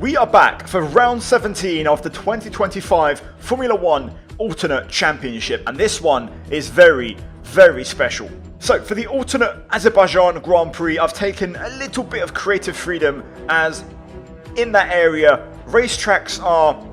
We are back for round 17 of the 2025 Formula 1 Alternate Championship, and this one is very, very special. So for the Alternate Azerbaijan Grand Prix, I've taken a little bit of creative freedom, as in that area, racetracks are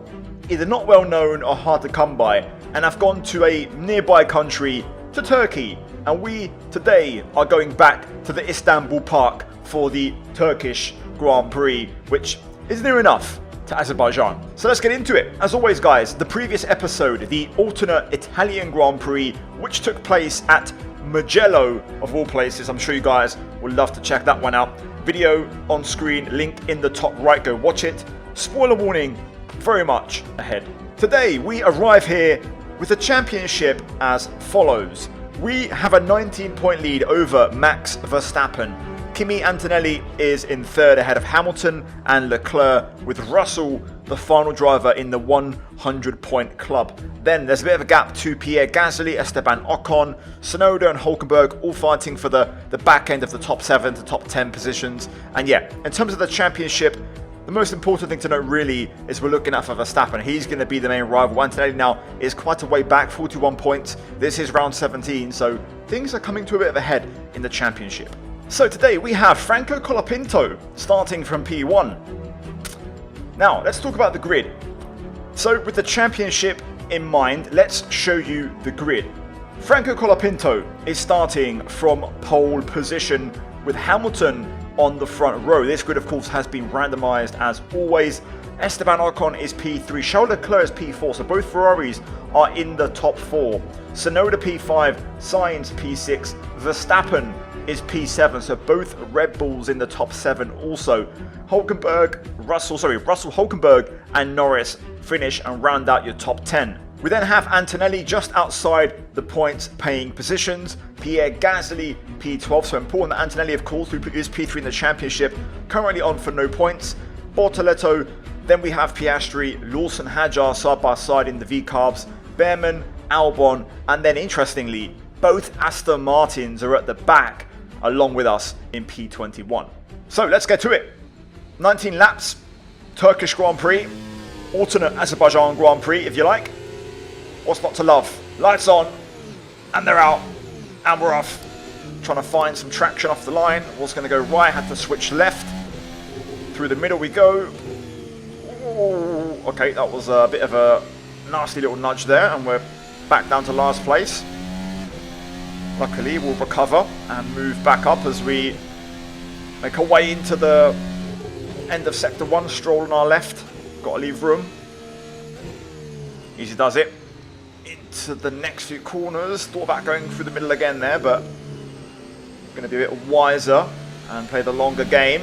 either not well known or hard to come by, and I've gone to a nearby country, to Turkey, and we today are going back to the Istanbul park for the Turkish Grand Prix, which is near enough to Azerbaijan. So let's get into it. As always guys, the previous episode, the alternate Italian Grand Prix, which took place at Mugello of all places. I'm sure you guys would love to check that one out. Video on screen, link in the top right, go watch it. Spoiler warning, very much ahead. Today we arrive here with the championship as follows. We have a 19-point lead over Max Verstappen. Kimi Antonelli is in third ahead of Hamilton and Leclerc, with Russell the final driver in the 100-point club. Then there's a bit of a gap to Pierre Gasly, Esteban Ocon, Tsunoda and Hülkenberg all fighting for the back end of the top 7 to top 10 positions. And yeah, in terms of the championship, the most important thing to note really is we're looking at for Verstappen. He's going to be the main rival. Antonelli now is quite a way back, 41 points. This is round 17, so things are coming to a bit of a head in the championship. So today we have Franco Colapinto starting from P1. Now let's talk about the grid. So with the championship in mind, let's show you the grid. Franco Colapinto is starting from pole position with Hamilton on the front row. This grid of course has been randomized as always. Esteban Ocon is P3, Charles Leclerc is P4, so both Ferraris are in the top 4. Tsunoda P5, Sainz P6, Verstappen is P7, so both Red Bulls in the top 7 also. Russell, Hülkenberg and Norris finish and round out your top 10. We then have Antonelli just outside the points paying positions. Pierre Gasly P12, so important that Antonelli of course who is P3 in the championship, currently on for no points. Bortoletto, then we have Piastri, Lawson, Hadjar side by side in the V-Carbs, Behrman, Albon, and then interestingly both Aston Martins are at the back along with us in P21. So let's get to it. 19 laps, Turkish Grand Prix, alternate Azerbaijan Grand Prix if you like. What's not to love? Lights on, and they're out, and we're off. Trying to find some traction off the line. Was going to go right, had to switch left. Through the middle we go. Ooh, okay, that was a bit of a nasty little nudge there, and we're back down to last place. Luckily we'll recover and move back up as we make our way into the end of sector 1. Stroll on our left, got to leave room. Easy does it. Into the next few corners. Thought about going through the middle again there, but going to be a bit wiser and play the longer game.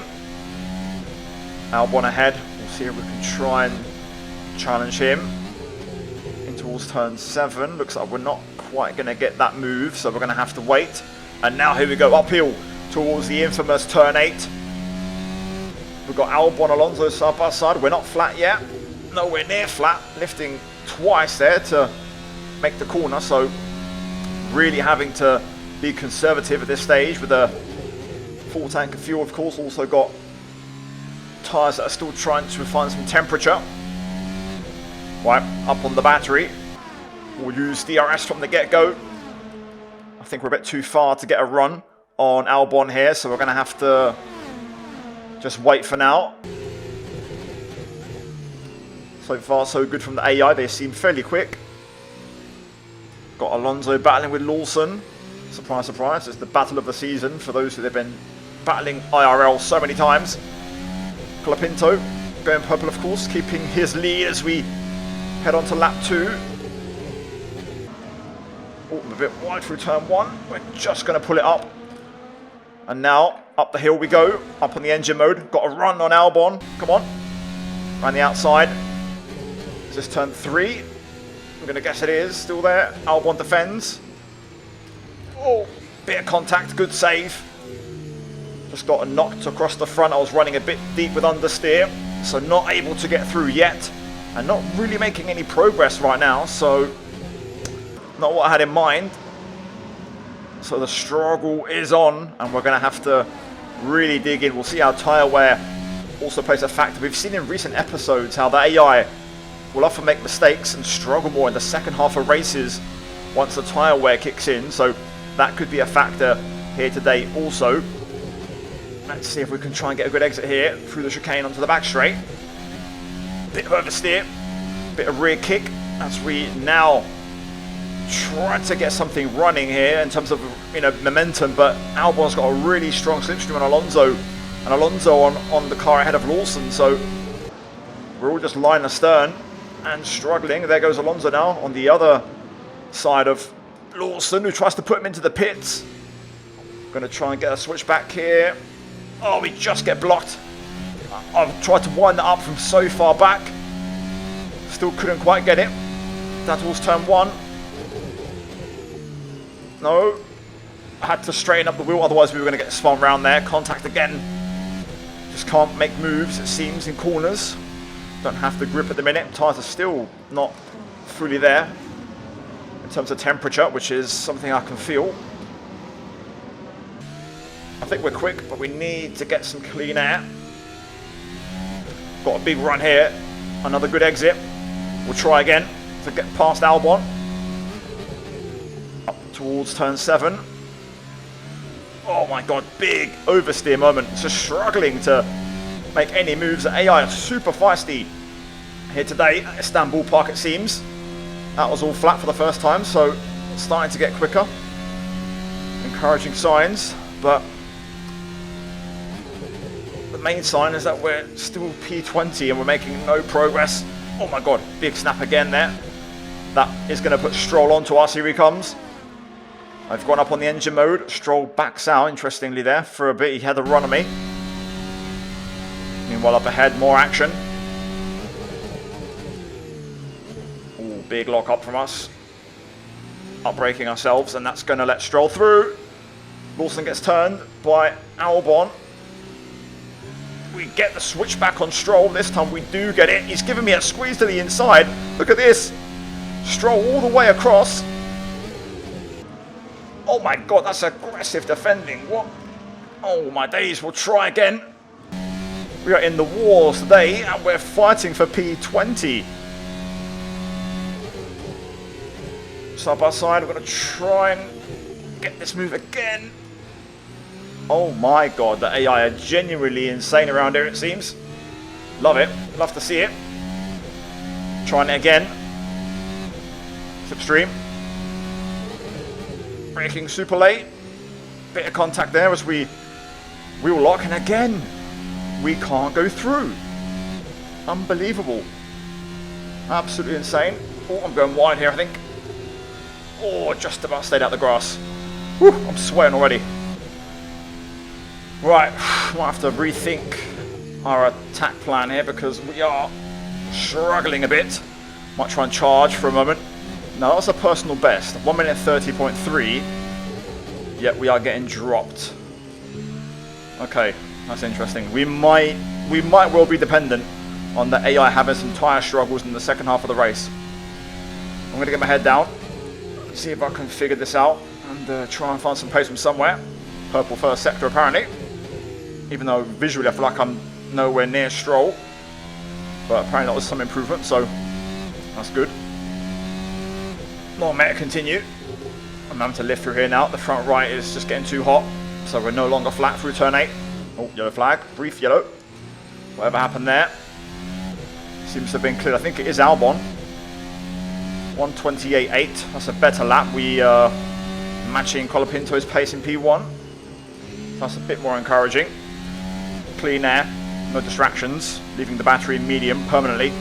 Albon ahead. We'll see if we can try and challenge him in towards turn 7. Looks like we're not quite going to get that move, so we're going to have to wait. And now here we go uphill towards the infamous turn 8. We've got Albon, Alonso side by side. We're not flat yet, nowhere near flat, lifting twice there to make the corner, so really having to be conservative at this stage with a full tank of fuel. Of course also got tyres that are still trying to find some temperature. Right, up on the battery. We'll use DRS from the get-go. I think we're a bit too far to get a run on Albon here, so we're going to have to just wait for now. So far so good from the AI, they seem fairly quick. Got Alonso battling with Lawson. Surprise, surprise, it's the battle of the season for those who have been battling IRL so many times. Colapinto going purple of course, keeping his lead as we head on to lap 2. Oh, I'm a bit wide through turn 1. We're just going to pull it up. And now, up the hill we go. Up on the engine mode. Got a run on Albon. Come on. Around the outside. Is this turn 3? I'm going to guess it is. Still there. Albon defends. Oh, bit of contact. Good save. Just got knocked across the front. I was running a bit deep with understeer. So not able to get through yet. And not really making any progress right now. So not what I had in mind. So the struggle is on, and we're going to have to really dig in. We'll see how tyre wear also plays a factor. We've seen in recent episodes how the AI will often make mistakes and struggle more in the second half of races once the tyre wear kicks in, so that could be a factor here today also. Let's see if we can try and get a good exit here through the chicane onto the back straight. Bit of oversteer, bit of rear kick as we now try to get something running here in terms of, you know, momentum, but Albon's got a really strong slipstream on Alonso, and Alonso on the car ahead of Lawson, so we're all just line astern and struggling. There goes Alonso now on the other side of Lawson, who tries to put him into the pits. Going to try and get a switch back here. Oh, we just get blocked. I've tried to wind that up from so far back. Still couldn't quite get it. That was turn one. No. I had to straighten up the wheel, otherwise we were going to get spun round there. Contact again. Just can't make moves, it seems, in corners. Don't have the grip at the minute. Tyres are still not fully there in terms of temperature, which is something I can feel. I think we're quick, but we need to get some clean air. Got a big run here. Another good exit. We'll try again to get past Albon. Up towards turn 7. Oh my god, big oversteer moment. Just struggling to make any moves. The AI are super feisty here today at Istanbul Park, it seems. That was all flat for the first time, so starting to get quicker. Encouraging signs, but the main sign is that we're still P20 and we're making no progress. Oh my god, big snap again there. That is going to put Stroll onto us. Here he comes. I've gone up on the engine mode. Stroll backs out, interestingly there. For a bit, he had a run on me. Meanwhile, up ahead, more action. Ooh, big lock up from us. Up-braking ourselves, and that's going to let Stroll through. Lawson gets turned by Albon. We get the switch back on Stroll. This time we do get it. He's giving me a squeeze to the inside. Look at this. Stroll all the way across. Oh my god, that's aggressive defending. What? Oh my days, we'll try again. We are in the wars today and we're fighting for P20. Side by side, we're going to try and get this move again. Oh my god, the AI are genuinely insane around here, it seems. Love it. Love to see it. Trying it again. Slipstream. Braking super late. Bit of contact there as we wheel lock, and again we can't go through. Unbelievable. Absolutely insane. Oh, I'm going wide here, I think. Oh, just about stayed out the grass. Whew, I'm sweating already. Right, we'll have to rethink our attack plan here because we are struggling a bit. Might try and charge for a moment. Now that's a personal best, 1 minute 30.3, yet we are getting dropped. Okay, that's interesting. We might well be dependent on the AI having some tyre struggles in the second half of the race. I'm going to get my head down, see if I can figure this out, and try and find some pace from somewhere. Purple first sector apparently, even though visually I feel like I'm nowhere near Stroll, but apparently that was some improvement, so that's good. More meta continue. I'm having to lift through here now. The front right is just getting too hot, so we're no longer flat through turn 8. Oh, yellow flag, brief yellow. Whatever happened there seems to have been cleared. I think it is Albon. 128.8. That's a better lap. We are matching Colapinto's pace in P1. That's a bit more encouraging. Clean air, no distractions, leaving the battery in medium permanently.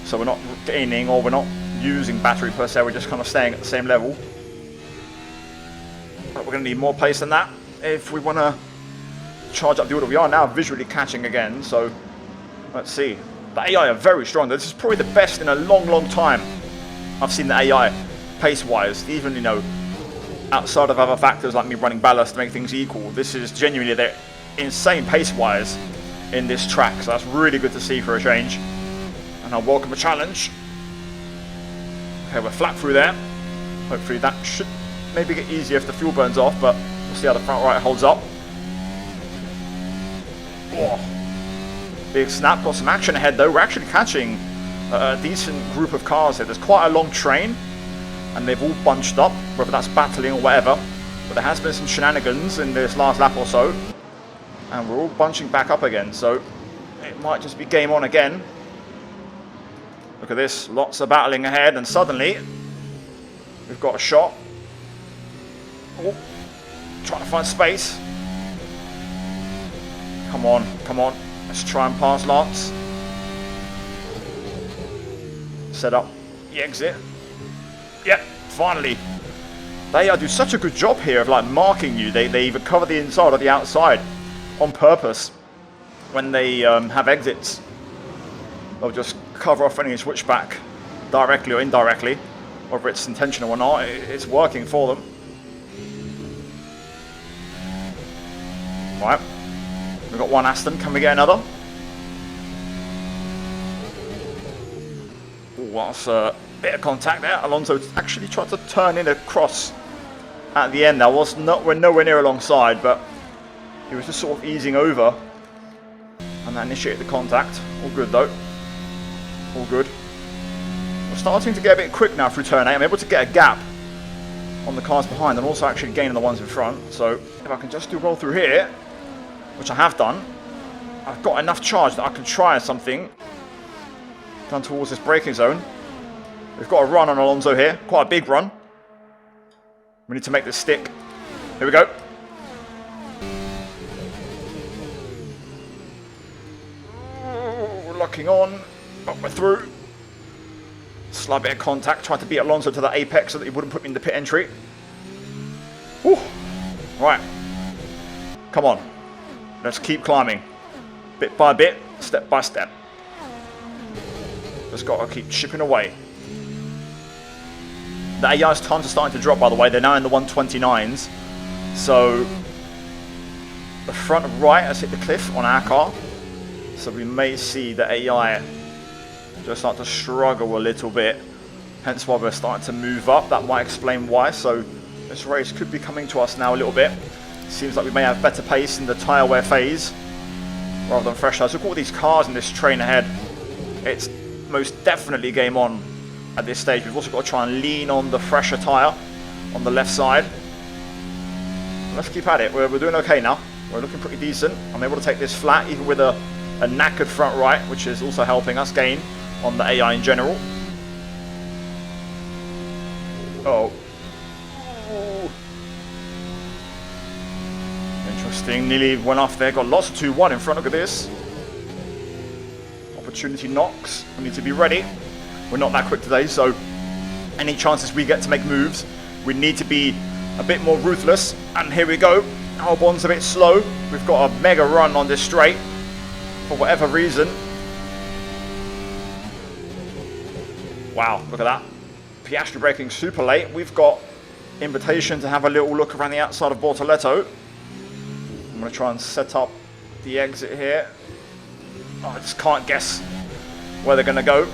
So we're not gaining or we're not using battery per se, we're just kind of staying at the same level. But we're going to need more pace than that if we want to charge up the order. We are now visually catching again, so let's see. The AI are very strong. This is probably the best in a long time I've seen the AI pace-wise, even, you know, outside of other factors like me running ballast to make things equal. This is genuinely, they're insane pace-wise in this track, so that's really good to see for a change. And I'll welcome a challenge. Okay, we're flat through there. Hopefully that should maybe get easier if the fuel burns off, but we'll see how the front right holds up. Oh. Big snap, got some action ahead though. We're actually catching a decent group of cars here. There's quite a long train, and they've all bunched up, whether that's battling or whatever. But there has been some shenanigans in this last lap or so, and we're all bunching back up again, so it might just be game on again. Look at this, lots of battling ahead, and suddenly we've got a shot. Oh, trying to find space. Come on, come on. Let's try and pass Lance. Set up the exit. Yep, finally. They do such a good job here of like marking you. They either cover the inside or the outside on purpose when they have exits. They'll just cover off any switchback directly or indirectly, whether it's intentional or not. It's working for them. Right, we've got one Aston. Can we get another? Ooh, that's a bit of contact there. Alonso actually tried to turn in across at the end. We're nowhere near alongside, but he was just sort of easing over, and that initiated the contact. All good though. All good. We're starting to get a bit quick now through turn 8. I'm able to get a gap on the cars behind and also actually gain on the ones in front. So if I can just do roll through here, which I have done, I've got enough charge that I can try something down towards this braking zone. We've got a run on Alonso here, quite a big run. We need to make this stick. Here we go. We're locking on, but we're through. Slight bit of contact, trying to beat Alonso to the apex so that he wouldn't put me in the pit entry. Whew. Right, come on. Let's keep climbing, bit by bit, step by step. Just got to keep chipping away. The AI's times are starting to drop, by the way. They're now in the 129s. So the front right has hit the cliff on our car. So we may see the AI just start to struggle a little bit. Hence why we're starting to move up. That might explain why. So this race could be coming to us now a little bit. Seems like we may have better pace in the tyre wear phase rather than fresh tyres. Look at all these cars in this train ahead. It's most definitely game on at this stage. We've also got to try and lean on the fresher tyre on the left side. Let's keep at it. We're doing okay now. We're looking pretty decent. I'm able to take this flat even with a knackered front right, which is also helping us gain on the AI in general. Oh. Interesting, nearly went off there, got lost 2-1 in front. Look at this. Opportunity knocks. We need to be ready. We're not that quick today, so any chances we get to make moves, we need to be a bit more ruthless. And here we go. Albon's a bit slow. We've got a mega run on this straight for whatever reason. Wow, look at that. Piastri braking super late. We've got invitation to have a little look around the outside of Bortoletto. I'm going to try and set up the exit here. Oh, I just can't guess where they're going to go.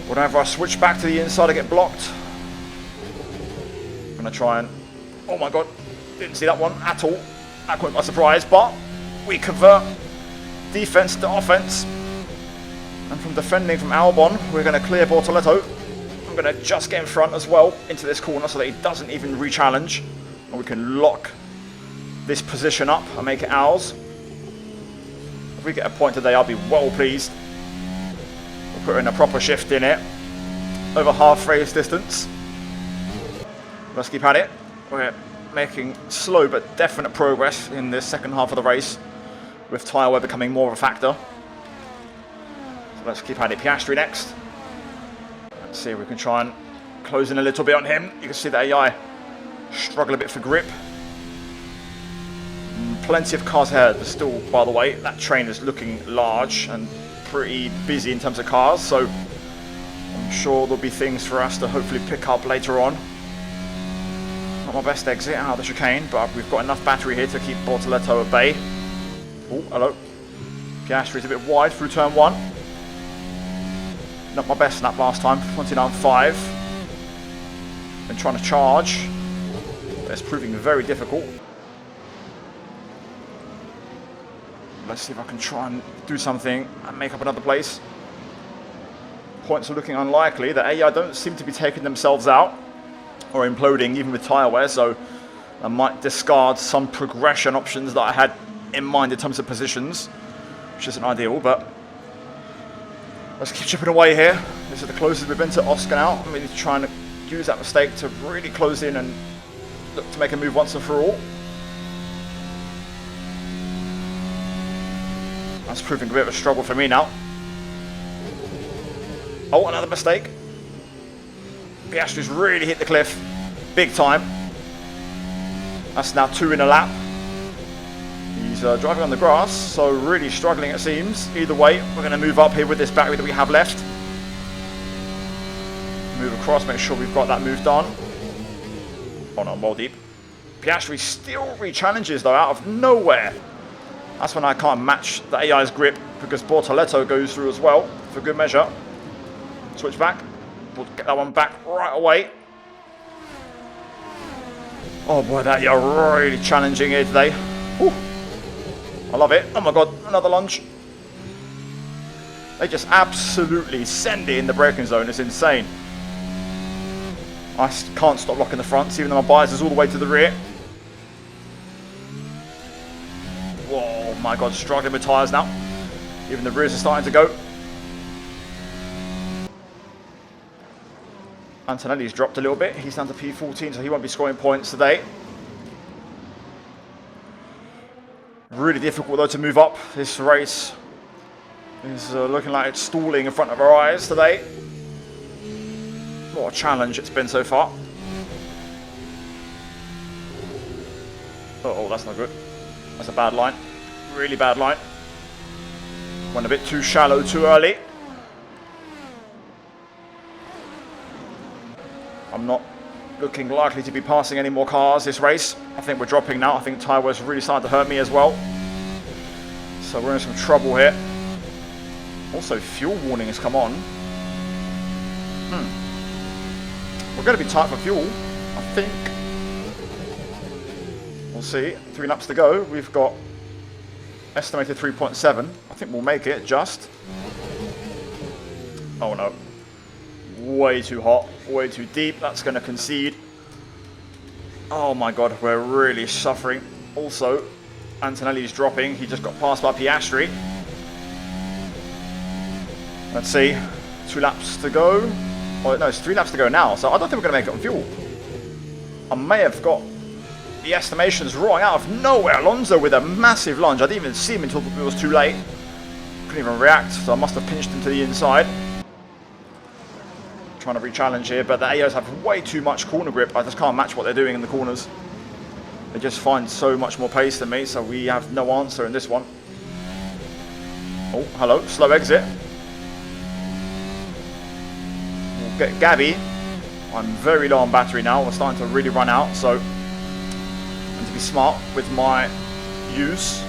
Whenever I switch back to the inside, I get blocked. I'm going to try and... Oh my god, didn't see that one at all. That caught me by surprise, but we convert defense to offense. And from defending from Albon, we're going to clear Bortoletto. I'm going to just get in front as well into this corner so that he doesn't even re-challenge. And we can lock this position up and make it ours. If we get a point today, I'll be well pleased. We'll put in a proper shift in it. Over half race distance. Let's keep at it. We're making slow but definite progress in this second half of the race, with tyre wear becoming more of a factor. So let's keep at it. Piastri next. Let's see if we can try and close in a little bit on him. You can see the AI struggle a bit for grip. Plenty of cars ahead, but still, by the way, that train is looking large and pretty busy in terms of cars, so I'm sure there'll be things for us to hopefully pick up later on. Not my best exit out of the chicane, but we've got enough battery here to keep Bortoletto at bay. Oh, hello. Piastri's a bit wide through turn 1. Not my best snap last time, 29.5. Been trying to charge, but it's proving very difficult. Let's see if I can try and do something and make up another place. Points are looking unlikely. The AI don't seem to be taking themselves out or imploding even with tyre wear, so I might discard some progression options that I had in mind in terms of positions, which isn't ideal, but let's keep chipping away here. This is the closest we've been to Oscar now. I'm really trying to use that mistake to really close in and look to make a move once and for all. That's proving a bit of a struggle for me now. Oh, another mistake. Piastri's really hit the cliff big time. That's now 2 in a lap. He's driving on the grass, so really struggling it seems. Either way, we're going to move up here with this battery that we have left. Move across, make sure we've got that move done. Oh no, I'm well deep. Piastri still re-challenges though out of nowhere. That's when I can't match the AI's grip because Bortoletto goes through as well for good measure. Switch back. We'll get that one back right away. Oh boy, they are really challenging here today. Whew. I love it. Oh my god, another lunge. They just absolutely send it in the braking zone. It's insane. I can't stop locking the fronts, even though my bias is all the way to the rear. Whoa, my god, struggling with tyres now. Even the rears are starting to go. Antonelli's dropped a little bit. He's down to P14, so he won't be scoring points today. Really difficult though to move up. This race is looking like it's stalling in front of our eyes today. What a challenge it's been so far. Oh, that's not good. That's a bad line. Really bad line. Went a bit too shallow too early. I'm not looking likely to be passing any more cars this race. I think we're dropping now. I think tyre wear's really starting to hurt me as well. So we're in some trouble here. Also, fuel warning has come on. We're going to be tight for fuel, I think. We'll see. 3 laps to go. We've got estimated 3.7. I think we'll make it, just. Oh no. Way too hot, way too deep. That's going to concede. Oh my god, we're really suffering. Also, Antonelli's dropping. He just got passed by Piastri. Let's see. 2 laps to go. Oh no, it's 3 laps to go now, so I don't think we're going to make it on fuel. I may have got the estimations wrong out of nowhere. Alonso with a massive lunge. I didn't even see him until it was too late. Couldn't even react, so I must have pinched him to the inside. Trying to re-challenge here, but the AOs have way too much corner grip. I just can't match what they're doing in the corners. They just find so much more pace than me, so we have no answer in this one. Oh, hello, slow exit. We'll get Gabby. I'm very low on battery now. We're starting to really run out, so I need to be smart with my use.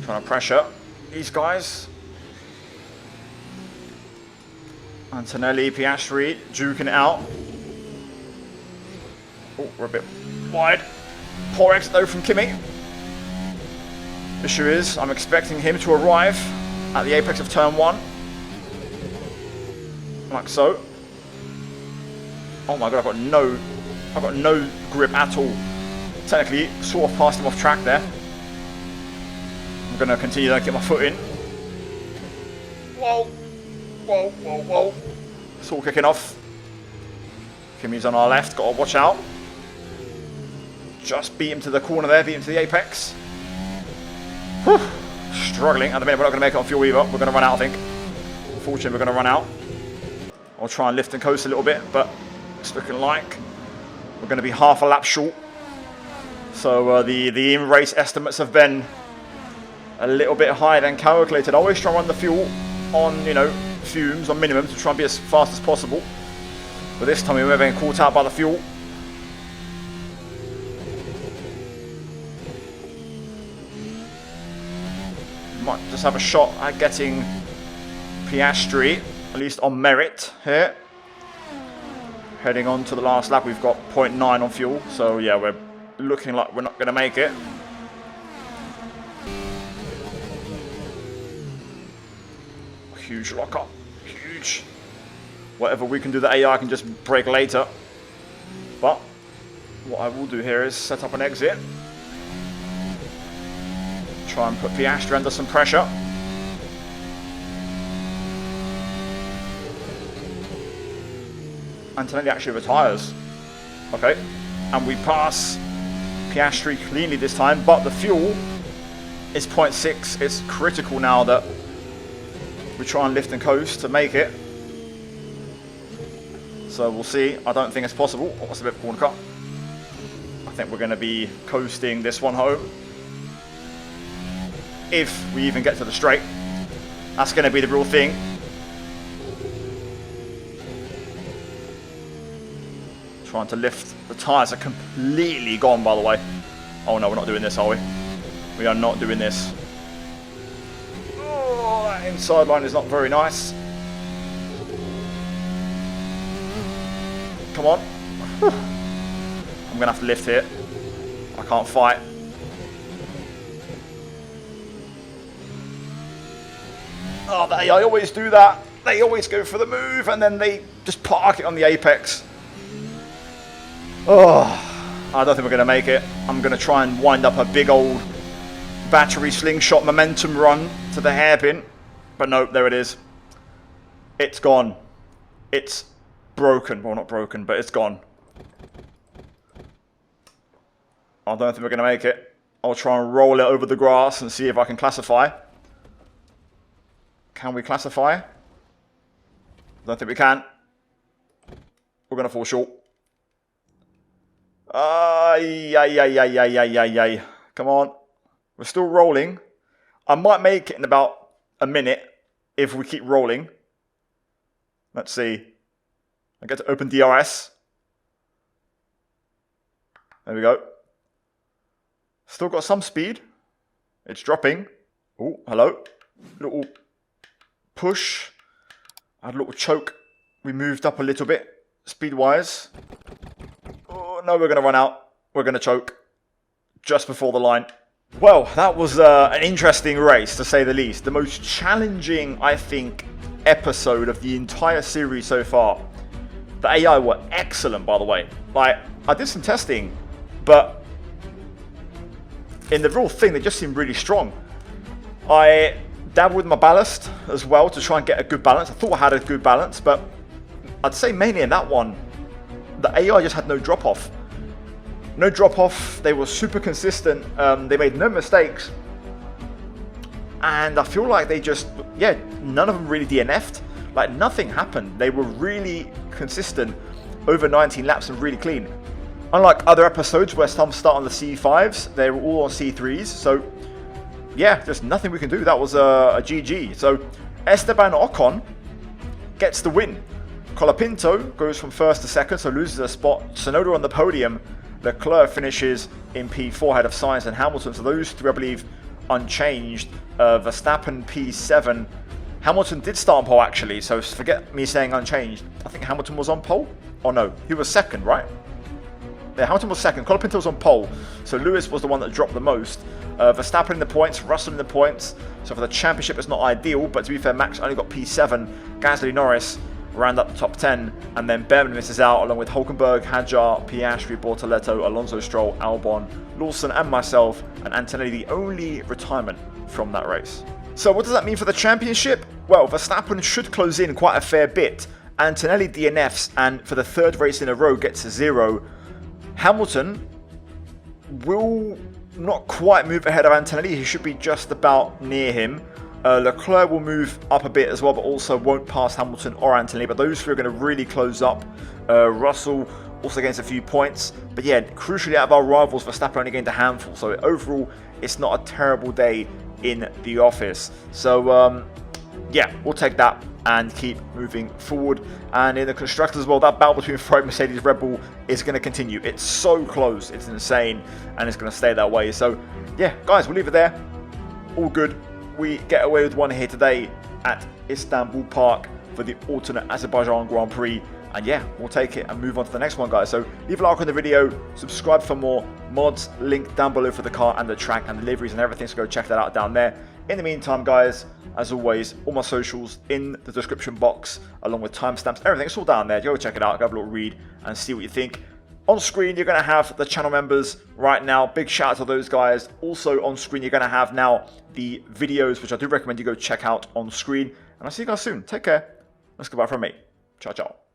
Trying to pressure these guys. Antonelli, Piastri, duking it out. Oh, we're a bit wide. Poor exit though from Kimi. Issue is, I'm expecting him to arrive at the apex of turn 1. Like so. Oh my god, I've got no grip at all. Technically, sort of passed him off track there. I'm going to continue to get my foot in. Whoa. Whoa, whoa, whoa. It's all kicking off. Kimi's on our left, got to watch out. Just beat him to the corner there, beat him to the apex. Whew. Struggling. At the minute, we're not going to make it on fuel either. We're going to run out, I think. Unfortunately, we're going to run out. I'll try and lift and coast a little bit, but it's looking like we're going to be half a lap short. So the in-race estimates have been a little bit higher than calculated. I always try and run the fuel on, you know, fumes, on minimum, to try and be as fast as possible. But this time we were being caught out by the fuel. Might just have a shot at getting Piastri, at least on merit here. Heading on to the last lap, we've got 0.9 on fuel. So yeah, we're looking like we're not going to make it. Huge lockup. Huge. Whatever we can do, the AI can just break later. But what I will do here is set up an exit. Try and put Piastri under some pressure. Antonelli actually retires. Okay. And we pass Piastri cleanly this time, but the fuel is 0.6. It's critical now that we try and lift and coast to make it. So we'll see. I don't think it's possible. Oh, that's a bit of a corner cut. I think we're going to be coasting this one home. If we even get to the straight. That's going to be the real thing. Trying to lift. The tyres are completely gone, by the way. Oh no, we're not doing this, are we? We are not doing this. Oh, that inside line is not very nice. Come on. Whew. I'm going to have to lift here. I can't fight. Oh, they always do that. They always go for the move and then they just park it on the apex. Oh, I don't think we're going to make it. I'm going to try and wind up a big old battery slingshot momentum run to the hairpin. But no, there it is. It's gone. It's broken. Well, not broken, but it's gone. I don't think we're going to make it. I'll try and roll it over the grass and see if I can classify. Can we classify? Don't think we can. We're going to fall short. Come on. We're still rolling. I might make it in about a minute if we keep rolling. Let's see. I get to open DRS. There we go. Still got some speed. It's dropping. Oh, hello. Little push. I had a little choke. We moved up a little bit speed-wise. Oh, no, we're going to run out. We're going to choke just before the line. Well, that was an interesting race, to say the least. The most challenging, I think, episode of the entire series so far. The AI were excellent, by the way. Like, I did some testing, but in the real thing, they just seemed really strong. I dabbled with my ballast as well to try and get a good balance. I thought I had a good balance, but I'd say mainly in that one, the AI just had no drop-off. No drop-off. They were super consistent. They made no mistakes. And I feel like they just, yeah, none of them really DNF'd. Like, nothing happened. They were really consistent over 19 laps and really clean. Unlike other episodes where some start on the C5s, they were all on C3s. So, yeah, there's nothing we can do. That was a GG. So, Esteban Ocon gets the win. Colapinto goes from first to second, so loses a spot. Tsunoda on the podium. Leclerc finishes in P4 ahead of Sainz and Hamilton. So those three, I believe, unchanged. Verstappen P7. Hamilton did start on pole, actually, so forget me saying unchanged. I think Hamilton was on pole. Oh no, he was second, right? Yeah, Hamilton was second. Colapinto was on pole, so Lewis was the one that dropped the most. Verstappen in the points, Russell in the points. So for the championship, it's not ideal, but to be fair, Max only got P7. Gasly, Norris round up the top 10, and then Berman misses out along with Hulkenberg, Hadjar, Piastri, Bortoletto, Alonso, Stroll, Albon, Lawson and myself, and Antonelli the only retirement from that race. So what does that mean for the championship? Well, Verstappen should close in quite a fair bit. Antonelli DNFs and for the third race in a row gets a 0. Hamilton will not quite move ahead of Antonelli. He should be just about near him. Leclerc will move up a bit as well, but also won't pass Hamilton or Antonelli. But those three are going to really close up. Russell also gains a few points. But yeah, crucially out of our rivals, Verstappen only gained a handful. So overall, it's not a terrible day in the office. So yeah, we'll take that and keep moving forward. And in the constructors as well, that battle between Ferrari, Mercedes, Red Bull is going to continue. It's so close, it's insane, and it's going to stay that way. So yeah, guys, we'll leave it there. All good. We get away with one here today at Istanbul Park for the alternate Azerbaijan Grand Prix. And yeah, we'll take it and move on to the next one, guys. So leave a like on the video, subscribe for more mods, link down below for the car and the track and the liveries and everything. So go check that out down there. In the meantime, guys, as always, all my socials in the description box, along with timestamps, everything. It's all down there. Go check it out, go have a little read, and see what you think. On screen, you're going to have the channel members right now. Big shout out to those guys. Also on screen, you're going to have now the videos, which I do recommend you go check out on screen. And I'll see you guys soon. Take care. Let's goodbye from me. Ciao, ciao.